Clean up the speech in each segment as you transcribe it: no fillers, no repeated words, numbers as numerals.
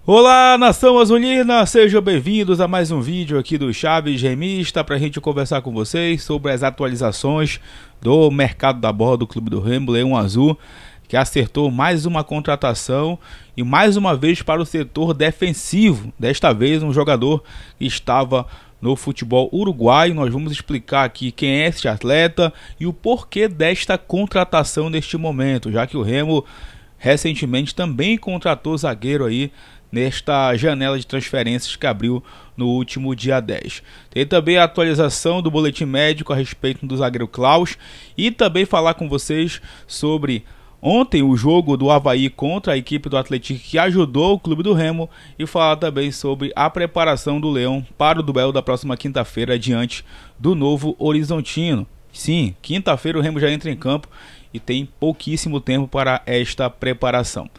Olá, nação azulina, sejam bem-vindos a mais um vídeo aqui do Chaves Remista para a gente conversar com vocês sobre as atualizações do mercado da bola do Clube do Remo, Leão Azul, que acertou mais uma contratação e mais uma vez para o setor defensivo. Desta vez um jogador que estava no futebol uruguaio. Nós vamos explicar aqui quem é este atleta e o porquê desta contratação neste momento, já que o Remo recentemente também contratou zagueiro aí nesta janela de transferências que abriu no último dia 10. Tem também a atualização do boletim médico a respeito do zagueiro Klaus e também falar com vocês sobre ontem o jogo do Avaí contra a equipe do Atlético que ajudou o Clube do Remo e falar também sobre a preparação do Leão para o duelo da próxima quinta-feira diante do Novo Horizontino. Sim, quinta-feira o Remo já entra em campo e tem pouquíssimo tempo para esta preparação.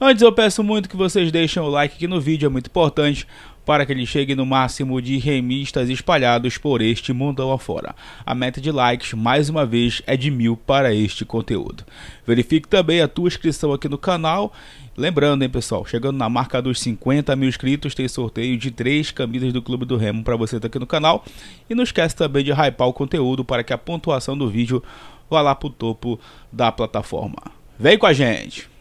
Antes eu peço muito que vocês deixem o like aqui no vídeo, é muito importante para que ele chegue no máximo de remistas espalhados por este mundão afora. A meta de likes, mais uma vez, é de 1000 para este conteúdo. Verifique também a tua inscrição aqui no canal. Lembrando, hein, pessoal, chegando na marca dos 50 mil inscritos, tem sorteio de 3 camisas do Clube do Remo para você estar aqui no canal. E não esquece também de hypar o conteúdo para que a pontuação do vídeo vá lá para o topo da plataforma. Vem com a gente!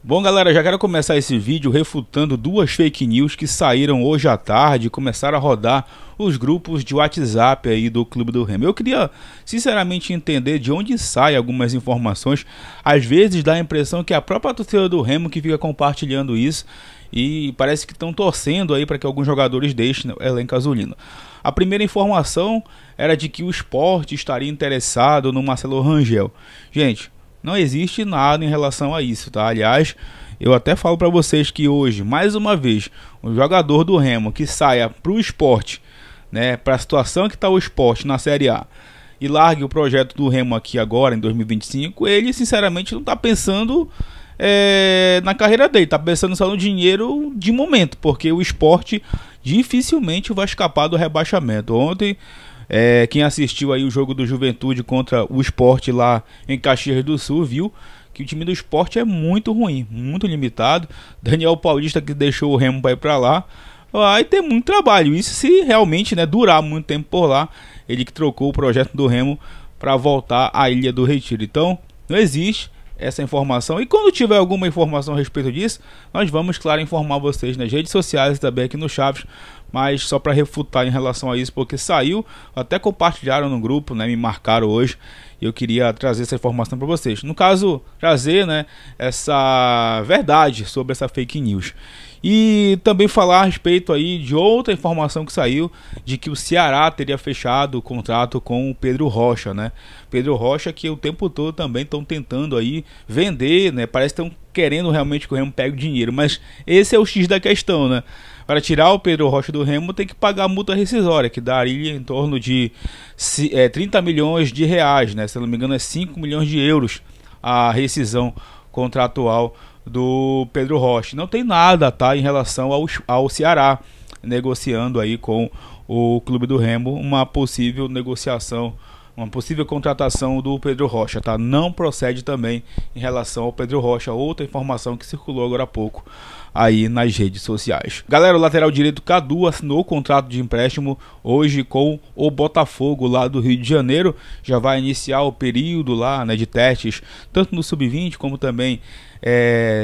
Bom, galera, já quero começar esse vídeo refutando duas fake news que saíram hoje à tarde e começaram a rodar os grupos de WhatsApp aí do Clube do Remo. Eu queria sinceramente entender de onde saem algumas informações. Às vezes dá a impressão que é a própria torcida do Remo que fica compartilhando isso e parece que estão torcendo aí para que alguns jogadores deixem o elenco azulino. A primeira informação era de que o Sport estaria interessado no Marcelo Rangel. Gente, não existe nada em relação a isso, tá? Aliás, eu até falo para vocês que hoje, mais uma vez, um jogador do Remo que saia para o Sport, né, para a situação que está o Sport na Série A, e largue o projeto do Remo aqui agora, em 2025, ele sinceramente não está pensando na carreira dele, está pensando só no dinheiro de momento, porque o Sport dificilmente vai escapar do rebaixamento. Ontem, quem assistiu aí o jogo do Juventude contra o Sport lá em Caxias do Sul viu que o time do Sport é muito ruim, muito limitado. Daniel Paulista, que deixou o Remo para ir para lá, vai ter muito trabalho. Isso se realmente, né, durar muito tempo por lá. Ele que trocou o projeto do Remo para voltar à Ilha do Retiro. Então não existe essa informação, e quando tiver alguma informação a respeito disso, nós vamos, claro, informar vocês nas redes sociais e também aqui no Chaves, mas só para refutar em relação a isso, porque saiu, até compartilharam no grupo, né, me marcaram hoje, e eu queria trazer essa informação para vocês. No caso, trazer, né, essa verdade sobre essa fake news. E também falar a respeito aí de outra informação que saiu, de que o Ceará teria fechado o contrato com o Pedro Rocha, né? Pedro Rocha que o tempo todo também estão tentando aí vender, né? Parece que estão querendo realmente que o Remo pegue o dinheiro, mas esse é o X da questão, né? Para tirar o Pedro Rocha do Remo tem que pagar a multa rescisória, que daria em torno de 30 milhões de reais, né? Se não me engano é 5 milhões de euros a rescisão contratual do Pedro Rocha. Não tem nada, tá, em relação ao Ceará negociando aí com o Clube do Remo uma possível negociação, uma possível contratação do Pedro Rocha, tá? Não procede também em relação ao Pedro Rocha, outra informação que circulou agora há pouco aí nas redes sociais. Galera, o lateral direito Cadu assinou o contrato de empréstimo hoje com o Botafogo lá do Rio de Janeiro. Já vai iniciar o período lá, né, de testes, tanto no Sub-20 como também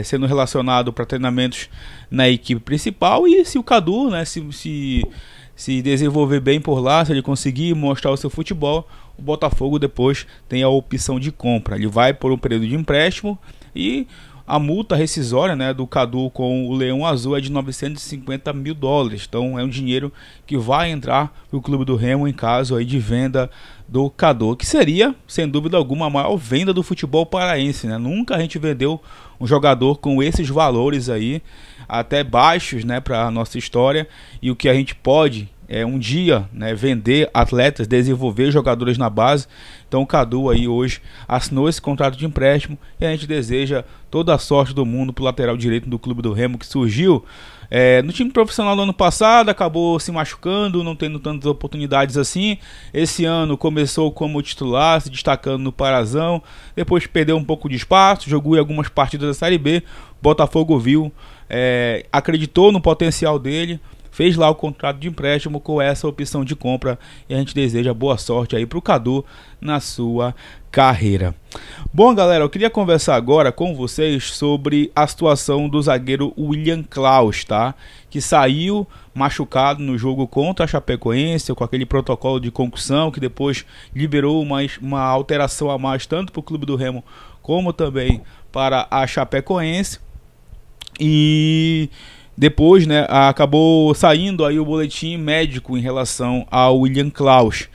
sendo relacionado para treinamentos na equipe principal. E se o Cadu, né, se desenvolver bem por lá, se ele conseguir mostrar o seu futebol, o Botafogo depois tem a opção de compra. Ele vai por um período de empréstimo e a multa rescisória, né, do Cadu com o Leão Azul é de 950 mil dólares. Então é um dinheiro que vai entrar para o Clube do Remo em caso aí de venda do Cadu, que seria, sem dúvida alguma, a maior venda do futebol paraense, né? Nunca a gente vendeu um jogador com esses valores aí, até baixos, né, para a nossa história. E o que a gente pode um dia, né, vender atletas, desenvolver jogadores na base. Então o Cadu aí hoje assinou esse contrato de empréstimo e a gente deseja toda a sorte do mundo pro lateral direito do Clube do Remo, que surgiu no time profissional do ano passado, acabou se machucando, não tendo tantas oportunidades assim. Esse ano começou como titular, se destacando no Parazão, depois perdeu um pouco de espaço, jogou em algumas partidas da Série B. Botafogo viu, acreditou no potencial dele, fez lá o contrato de empréstimo com essa opção de compra e a gente deseja boa sorte aí pro Cadu na sua carreira. Bom, galera, eu queria conversar agora com vocês sobre a situação do zagueiro William Klaus, tá? Que saiu machucado no jogo contra a Chapecoense, com aquele protocolo de concussão que depois liberou uma alteração a mais tanto para o Clube do Remo como também para a Chapecoense. E depois, né, acabou saindo aí o boletim médico em relação ao William Klaus.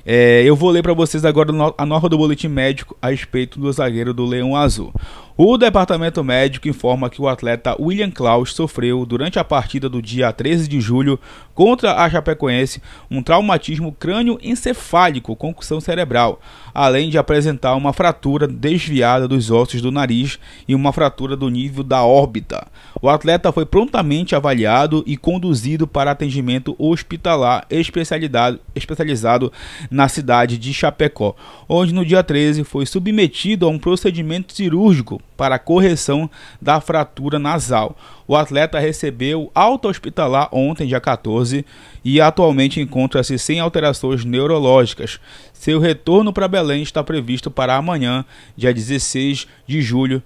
Eu vou ler para vocês agora a nota do boletim médico a respeito do zagueiro do Leão Azul. O departamento médico informa que o atleta William Klaus sofreu, durante a partida do dia 13 de julho contra a Chapecoense, um traumatismo crânioencefálico, concussão cerebral, além de apresentar uma fratura desviada dos ossos do nariz e uma fratura do nível da órbita. O atleta foi prontamente avaliado e conduzido para atendimento hospitalar especializado na cidade de Chapecó, onde no dia 13 foi submetido a um procedimento cirúrgico para a correção da fratura nasal. O atleta recebeu alta hospitalar ontem, dia 14, e atualmente encontra-se sem alterações neurológicas. Seu retorno para Belém está previsto para amanhã, dia 16 de julho,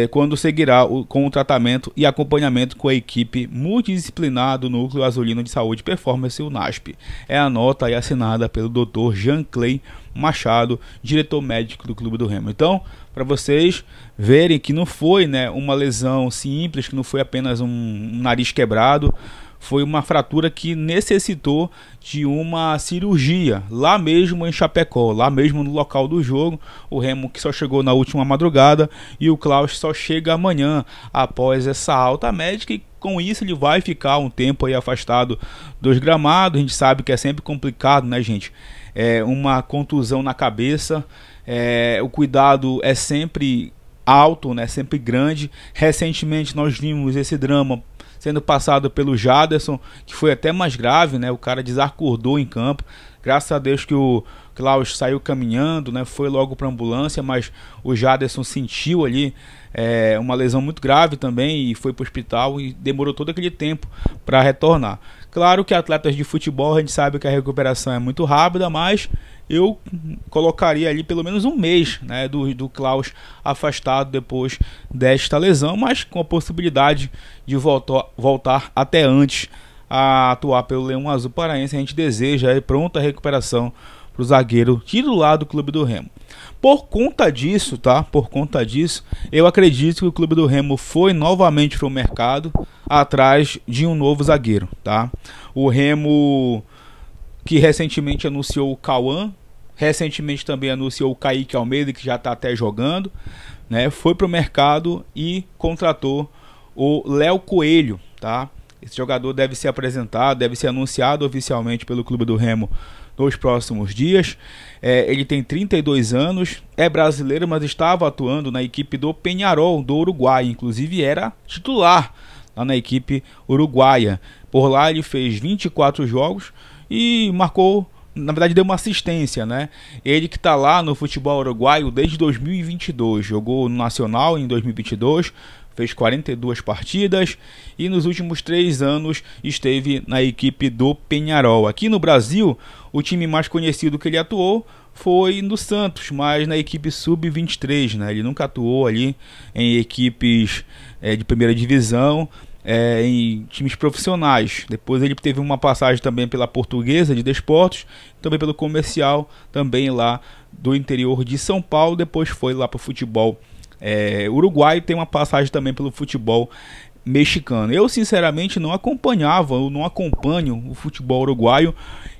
quando seguirá com o tratamento e acompanhamento com a equipe multidisciplinar do Núcleo Azulino de Saúde e Performance, o NASP. É a nota aí assinada pelo Dr. Jean-Clay Machado, diretor médico do Clube do Remo. Então, para vocês verem que não foi, né, uma lesão simples, que não foi apenas um nariz quebrado, foi uma fratura que necessitou de uma cirurgia lá mesmo em Chapecó, lá mesmo no local do jogo. O Remo que só chegou na última madrugada e o Klaus só chega amanhã após essa alta médica, e com isso ele vai ficar um tempo aí afastado dos gramados. A gente sabe que é sempre complicado, né, gente? Uma contusão na cabeça, o cuidado é sempre alto, né, sempre grande. Recentemente nós vimos esse drama sendo passado pelo Jaderson, que foi até mais grave, né? O cara desacordou em campo. Graças a Deus que o Klaus saiu caminhando, né? Foi logo para a ambulância, mas o Jaderson sentiu ali uma lesão muito grave também e foi para o hospital e demorou todo aquele tempo para retornar. Claro que atletas de futebol, a gente sabe que a recuperação é muito rápida, mas eu colocaria ali pelo menos um mês, né, do Klaus afastado depois desta lesão, mas com a possibilidade de voltar até antes a atuar pelo Leão Azul Paraense. A gente deseja aí pronta recuperação para o zagueiro titular do Clube do Remo. Por conta disso, tá? Por conta disso, eu acredito que o Clube do Remo foi novamente para o mercado atrás de um novo zagueiro, tá? O Remo, que recentemente anunciou o Cauã, recentemente também anunciou o Kaique Almeida, que já está até jogando, né? Foi para o mercado e contratou o Léo Coelho, tá? Esse jogador deve ser apresentado, deve ser anunciado oficialmente pelo Clube do Remo nos próximos dias. Ele tem 32 anos, é brasileiro, mas estava atuando na equipe do Peñarol, do Uruguai, inclusive era titular lá na equipe uruguaia. Por lá ele fez 24 jogos e marcou, na verdade deu uma assistência, né? Ele que está lá no futebol uruguaio desde 2022, jogou no Nacional em 2022, fez 42 partidas e nos últimos 3 anos esteve na equipe do Peñarol. Aqui no Brasil, o time mais conhecido que ele atuou foi no Santos, mas na equipe sub-23, né? Ele nunca atuou ali em equipes de primeira divisão, em times profissionais. Depois ele teve uma passagem também pela Portuguesa de Desportos, também pelo Comercial, também lá do interior de São Paulo. Depois foi lá para o futebol uruguaio, tem uma passagem também pelo futebol mexicano. Eu sinceramente não acompanho o futebol uruguaio.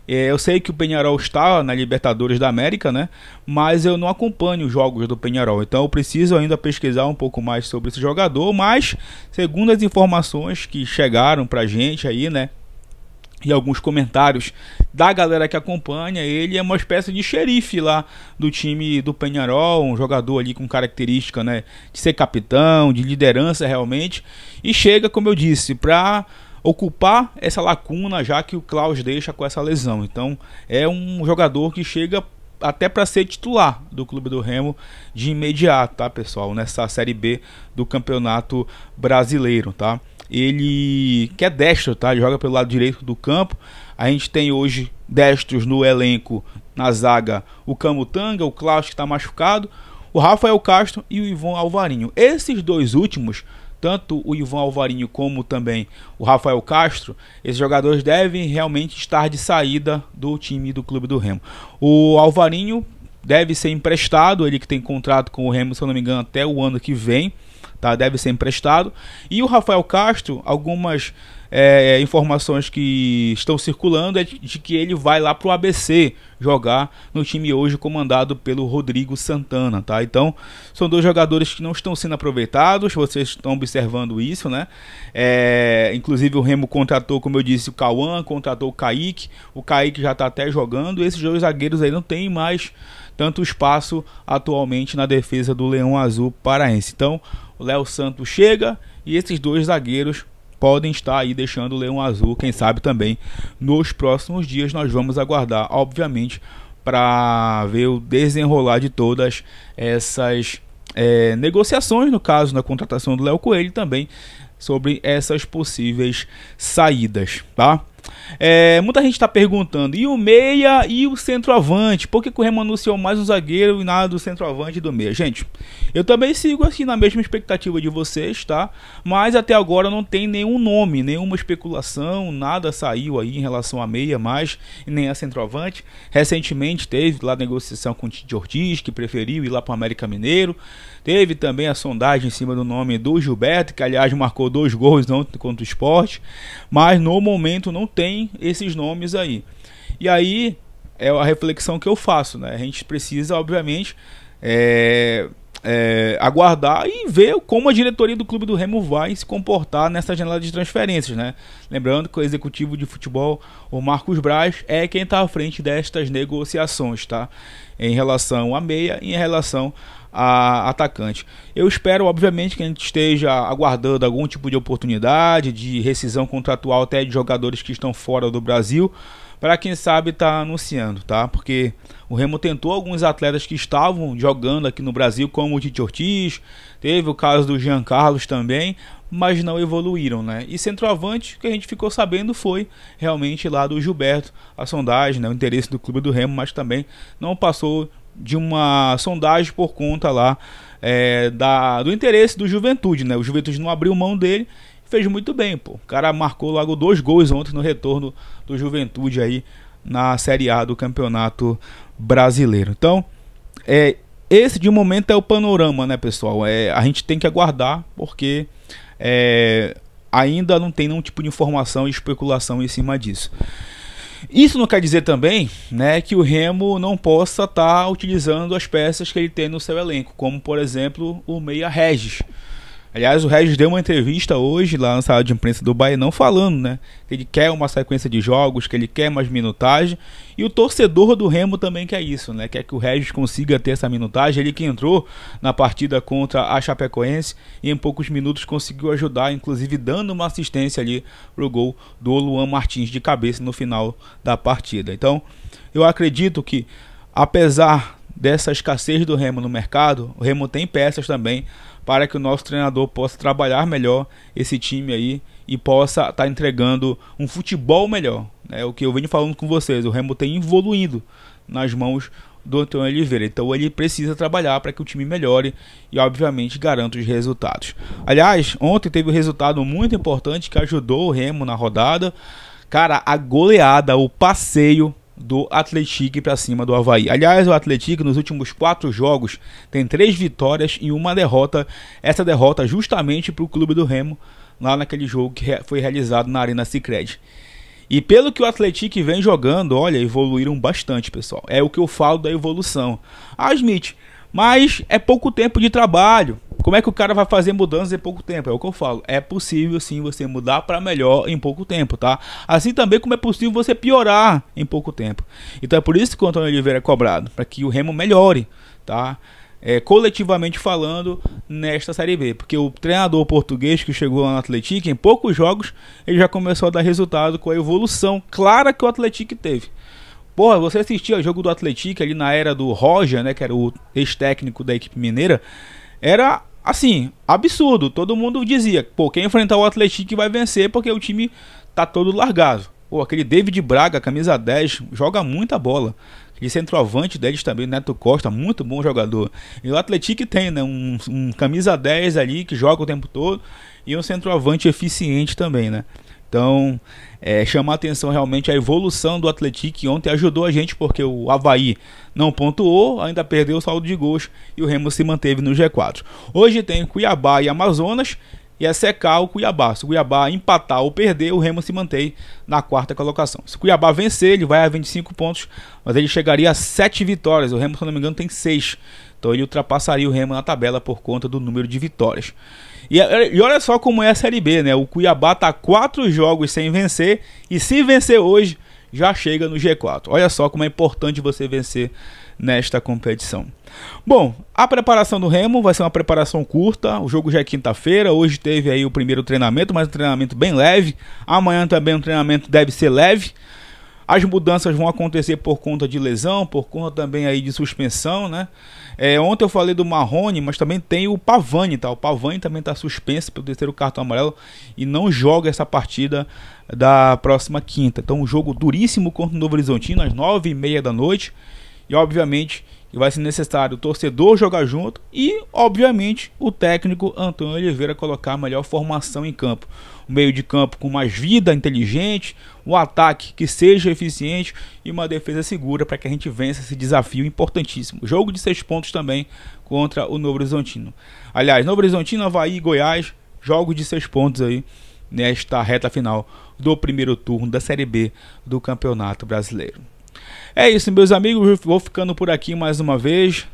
Eu sei que o Peñarol está na Libertadores da América, né? Mas eu não acompanho os jogos do Peñarol, então eu preciso ainda pesquisar um pouco mais sobre esse jogador. Mas segundo as informações que chegaram pra gente aí, né, e alguns comentários da galera que acompanha, ele é uma espécie de xerife lá do time do Peñarol, um jogador ali com característica, né, de ser capitão, de liderança realmente, e chega, como eu disse, para ocupar essa lacuna já que o Klaus deixa com essa lesão. Então é um jogador que chega até para ser titular do Clube do Remo de imediato, tá, pessoal, nessa Série B do Campeonato Brasileiro, tá? Ele que é destro, tá? Ele joga pelo lado direito do campo. A gente tem hoje destros no elenco, na zaga, o Camutanga, o Klaus que está machucado, o Rafael Castro e o Ivan Alvarinho. Esses dois últimos, tanto o Ivan Alvarinho como também o Rafael Castro, esses jogadores devem realmente estar de saída do time do Clube do Remo. O Alvarinho deve ser emprestado, ele que tem contrato com o Remo, se eu não me engano, até o ano que vem, tá? Deve ser emprestado. E o Rafael Castro, algumas informações que estão circulando é de que ele vai lá para o ABC jogar no time hoje comandado pelo Rodrigo Santana, tá? Então são dois jogadores que não estão sendo aproveitados, vocês estão observando isso, né? Inclusive o Remo contratou, como eu disse, o Cauã, contratou o Kaique já está até jogando, e esses dois zagueiros aí não tem mais tanto espaço atualmente na defesa do Leão Azul paraense. Então o Léo Santos chega e esses dois zagueiros podem estar aí deixando o Leão Azul, quem sabe também nos próximos dias. Nós vamos aguardar, obviamente, para ver o desenrolar de todas essas negociações, no caso, na contratação do Léo Coelho, também sobre essas possíveis saídas, tá? Muita gente está perguntando, e o meia e o centroavante? Por que o Remo anunciou mais um zagueiro e nada do centroavante e do meia? Gente, eu também sigo assim na mesma expectativa de vocês, tá? Mas até agora não tem nenhum nome, nenhuma especulação, nada saiu aí em relação a meia mais, nem a centroavante. Recentemente teve lá negociação com o Tite Ortiz, que preferiu ir lá para o América Mineiro. Teve também a sondagem em cima do nome do Gilberto, que aliás marcou 2 gols ontem contra o Sport, mas no momento não tem esses nomes aí. E aí é a reflexão que eu faço, né? A gente precisa, obviamente, aguardar e ver como a diretoria do Clube do Remo vai se comportar nessa janela de transferências, né? Lembrando que o executivo de futebol, o Marcos Braz, é quem está à frente destas negociações, tá? Em relação a meia e em relação a atacante. Eu espero, obviamente, que a gente esteja aguardando algum tipo de oportunidade de rescisão contratual até de jogadores que estão fora do Brasil, para quem sabe tá anunciando, tá? Porque o Remo tentou alguns atletas que estavam jogando aqui no Brasil, como o Tite Ortiz, teve o caso do Jean Carlos também, mas não evoluíram, né? E centroavante, o que a gente ficou sabendo foi realmente lá do Gilberto, a sondagem, né? O interesse do Clube do Remo, mas também não passou de uma sondagem por conta lá do interesse do Juventude, né? O Juventude não abriu mão dele, fez muito bem, pô. O cara marcou logo 2 gols ontem no retorno do Juventude aí na Série A do Campeonato Brasileiro. Então, esse de momento é o panorama, né, pessoal? A gente tem que aguardar, porque ainda não tem nenhum tipo de informação e especulação em cima disso. Isso não quer dizer também, né, que o Remo não possa estar utilizando as peças que ele tem no seu elenco, como por exemplo o meia Regis. Aliás, o Regis deu uma entrevista hoje lá na sala de imprensa do Baenão falando, né, que ele quer uma sequência de jogos, que ele quer mais minutagem, e o torcedor do Remo também quer isso, né, quer que o Regis consiga ter essa minutagem. Ele que entrou na partida contra a Chapecoense e em poucos minutos conseguiu ajudar, inclusive dando uma assistência ali pro gol do Luan Martins de cabeça no final da partida. Então, eu acredito que, apesar dessa escassez do Remo no mercado, o Remo tem peças também para que o nosso treinador possa trabalhar melhor esse time aí e possa estar entregando um futebol melhor. É o que eu venho falando com vocês, o Remo tem evoluído nas mãos do Antônio Oliveira, então ele precisa trabalhar para que o time melhore e obviamente garanta os resultados. Aliás, ontem teve um resultado muito importante que ajudou o Remo na rodada, cara, a goleada, o passeio do Atlético para cima do Avaí. Aliás, o Atlético nos últimos 4 jogos tem 3 vitórias e 1 derrota. Essa derrota justamente para o Clube do Remo, lá naquele jogo que foi realizado na Arena Sicredi. E pelo que o Atlético vem jogando, olha, evoluíram bastante, pessoal. É o que eu falo da evolução. Smith, mas é pouco tempo de trabalho. Como é que o cara vai fazer mudanças em pouco tempo? É o que eu falo. É possível sim você mudar para melhor em pouco tempo, tá? Assim também como é possível você piorar em pouco tempo. Então é por isso que o Antônio Oliveira é cobrado, para que o Remo melhore, tá? Coletivamente falando, nesta Série B. Porque o treinador português que chegou lá no Atlético, em poucos jogos, ele já começou a dar resultado com a evolução clara que o Atlético teve. Porra, você assistia ao jogo do Atlético ali na era do Roger, né, que era o ex-técnico da equipe mineira, era assim, absurdo. Todo mundo dizia, pô, quem enfrentar o Atlético vai vencer porque o time tá todo largado. Pô, aquele David Braga, camisa 10, joga muita bola. Aquele centroavante deles também, Neto Costa, muito bom jogador. E o Atlético tem, né, um camisa 10 ali que joga o tempo todo e um centroavante eficiente também, né. Então, chamar a atenção realmente a evolução do Atlético, que ontem ajudou a gente porque o Avaí não pontuou, ainda perdeu o saldo de gols e o Remo se manteve no G4. Hoje tem Cuiabá e Amazonas e é secar o Cuiabá. Se o Cuiabá empatar ou perder, o Remo se mantém na quarta colocação. Se o Cuiabá vencer, ele vai a 25 pontos, mas ele chegaria a 7 vitórias. O Remo, se não me engano, tem 6. Então ele ultrapassaria o Remo na tabela por conta do número de vitórias. E olha só como é a Série B, né? O Cuiabá tá 4 jogos sem vencer e se vencer hoje já chega no G4. Olha só como é importante você vencer nesta competição. Bom, a preparação do Remo vai ser uma preparação curta. O jogo já é quinta-feira. Hoje teve aí o primeiro treinamento, mas um treinamento bem leve. Amanhã também um treinamento deve ser leve. As mudanças vão acontecer por conta de lesão, por conta também aí de suspensão, né? Ontem eu falei do Marrone, mas também tem o Pavani, tá? O Pavani também está suspenso pelo terceiro cartão amarelo e não joga essa partida da próxima quinta. Então um jogo duríssimo contra o Novo Horizontino às 9h30 da noite. E obviamente vai ser necessário o torcedor jogar junto e obviamente o técnico Antônio Oliveira colocar a melhor formação em campo. Um meio de campo com mais vida, inteligente, um ataque que seja eficiente e uma defesa segura para que a gente vença esse desafio importantíssimo. Jogo de 6 pontos também contra o Novo Horizontino. Aliás, Novo Horizontino, Avaí e Goiás, jogos de 6 pontos aí nesta reta final do primeiro turno da Série B do Campeonato Brasileiro. É isso, meus amigos, vou ficando por aqui mais uma vez.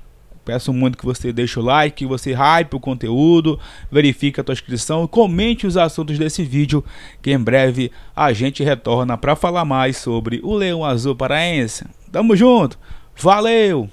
Peço muito que você deixe o like, que você hype o conteúdo, verifique a tua inscrição e comente os assuntos desse vídeo, que em breve a gente retorna para falar mais sobre o Leão Azul Paraense. Tamo junto, valeu!